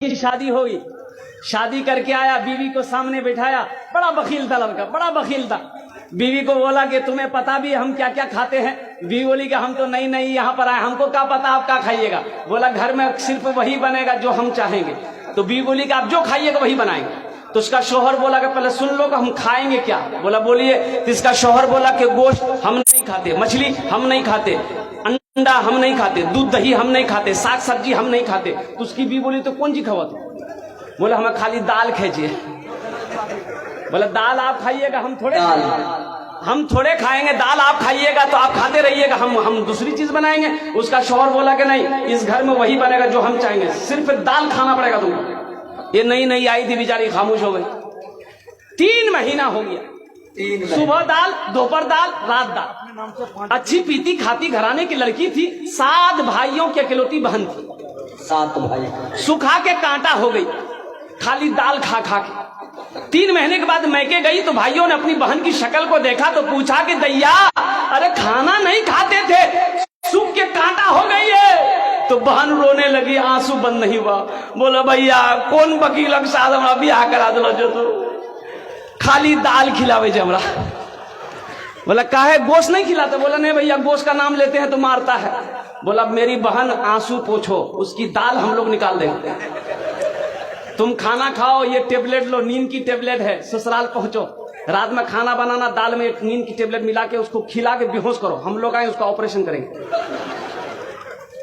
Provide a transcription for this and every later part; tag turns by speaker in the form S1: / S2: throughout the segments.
S1: की शादी हुई, शादी करके आया, बीवी को सामने बिठाया, बड़ा बखील था लड़का, बड़ा बखील था। बीवी को बोला कि तुम्हें पता भी हम क्या क्या खाते हैं? बीवी बोली कि हम तो नई नई यहाँ पर आए, हमको क्या पता आप क्या खाइएगा। बोला घर में सिर्फ वही बनेगा जो हम चाहेंगे। तो बीवी बोली कि आप जो खाइएगा वही बनाएंगे। तो उसका शौहर बोला कि पहले सुन लो कि हम खाएंगे क्या। बोला बोलिए। तो इसका शौहर बोला कि गोश्त हम नहीं खाते, मछली हम नहीं खाते, अंडा हम नहीं खाते, दूध दही हम नहीं खाते, साग सब्जी हम नहीं खाते। तो उसकी बीवी बोली तो कौन सी खावा तुम? बोला हमें खाली दाल खींचिए। बोला दाल आप खाइएगा, हम थोड़े खाएंगे, दाल आप खाइएगा तो आप खाते रहिएगा, हम दूसरी चीज बनाएंगे। उसका शौहर बोला कि नहीं, इस घर में वही बनेगा जो हम चाहेंगे, सिर्फ दाल खाना पड़ेगा तुमको। ये नई नई आई थी, बेचारी खामोश हो गई। 3 महीना हो गया, सुबह दाल, दोपहर दाल, रात दाल। अच्छी पीती खाती घराने की लड़की थी, 7 भाइयों की अकेलौती बहन थी।
S2: 7 भाई
S1: सुखा के कांटा हो गई, खाली दाल खा खा के। 3 महीने के बाद मैके गई तो भाइयों ने अपनी बहन की शक्ल को देखा तो पूछा कि दैया, अरे खाना नहीं खाते थे, सूख के कांटा हो गई है। तो बहन रोने लगी, आंसू बंद नहीं हुआ। बोला भैया कौन वकील के साथ हमरा ब्याह करा दिलो जो तो खाली दाल खिलावे जे हमरा। बोला काहे गोश्त नहीं खिलाते? बोला नहीं भैया, गोश्त का नाम लेते हैं तो मारता है। बोला मेरी बहन आंसू पोछो, उसकी दाल हम लोग निकाल देंगे। तुम खाना खाओ, ये टेबलेट लो, नींद की टेबलेट है, ससुराल पहुंचो, रात में खाना बनाना, दाल में एक नींद की टेबलेट मिला के उसको खिला के बेहोश करो, हम लोग आए उसका ऑपरेशन करेंगे।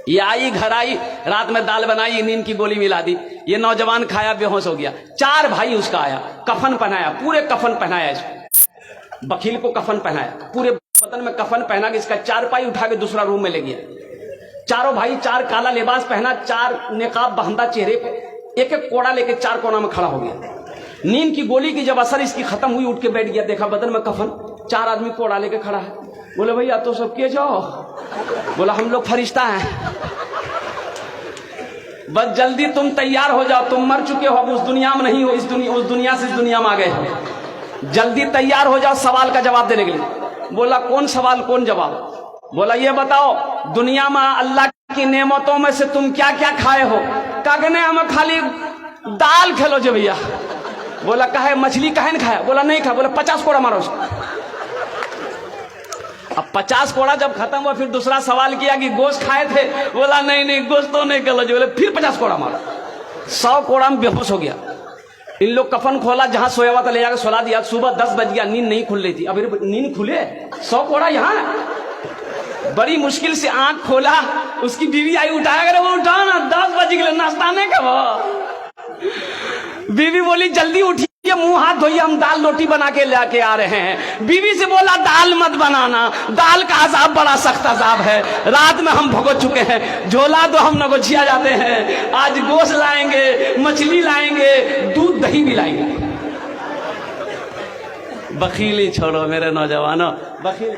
S1: ये आई, घर आई, रात में दाल बनाई, नींद की गोली मिला दी। ये नौजवान खाया, बेहोश हो गया। 4 भाई उसका आया, कफन पहनाया, पूरे कफन पहनाया इसको, वकील को कफन पहनाया, पूरे बदन में कफन पहना के इसका 4 पाई उठा के दूसरा रूम में ले गया। चारों भाई 4 काला लिबास पहना, 4 निकाब बांधा चेहरे पे, एक एक कोड़ा लेके 4 कोना में खड़ा हो गया। नींद की गोली की जब असर इसकी खत्म हुई, उठ के बैठ गया, देखा बदन में कफन, 4 आदमी कोड़ा लेके खड़ा है। बोले भैया तो सब किए जाओ। बोला हम लोग फरिश्ता हैं, बस जल्दी तुम तैयार हो जाओ, तुम मर चुके हो, अब उस दुनिया में नहीं हो, उस दुनिया से इस दुनिया में आ गए, जल्दी तैयार हो जाओ सवाल का जवाब देने के लिए। बोला कौन सवाल कौन जवाब? बोला ये बताओ दुनिया में अल्लाह की नेमतों में से तुम क्या क्या खाए हो? कहने हमें खाली दाल खेलो जो भैया। बोला कहे मछली कहे न खाया? बोला नहीं खाया। बोला 50 कोड़ा मारो उसको। अब 50 कोड़ा जब खत्म हुआ, फिर दूसरा सवाल किया कि गोश्त खाए थे? बोला नहीं गोश्त तो नहीं खेलो। बोले फिर 50 कोड़ा मारो। 100 कोड़ा में बेहोश हो गया। इन लोग कफन खोला, जहां सोया हुआ था ले जाकर सुला दिया। सुबह 10 बज गया, नींद नहीं खुल रही थी। अभी नींद खुले, 100 कोड़ा यहाँ। बड़ी मुश्किल से आंख खोला, उसकी बीवी आई, उठाया करे, वो उठा ना, 10 बज गए, नाश्ता नहीं कब। बीवी बोली जल्दी उठिए, मुंह हाथ धोइए, हम दाल रोटी बना के लेके आ रहे हैं। बीवी से बोला दाल मत बनाना, दाल का अजाब बड़ा सख्त अजाब है, रात में हम भुगत चुके हैं, झोला तो हम नगोचिया जाते हैं, आज गोश्त लाएंगे, मछली लाएंगे, दूध दही भी लाएंगे। बखीली छोड़ो मेरे नौजवानों, बखील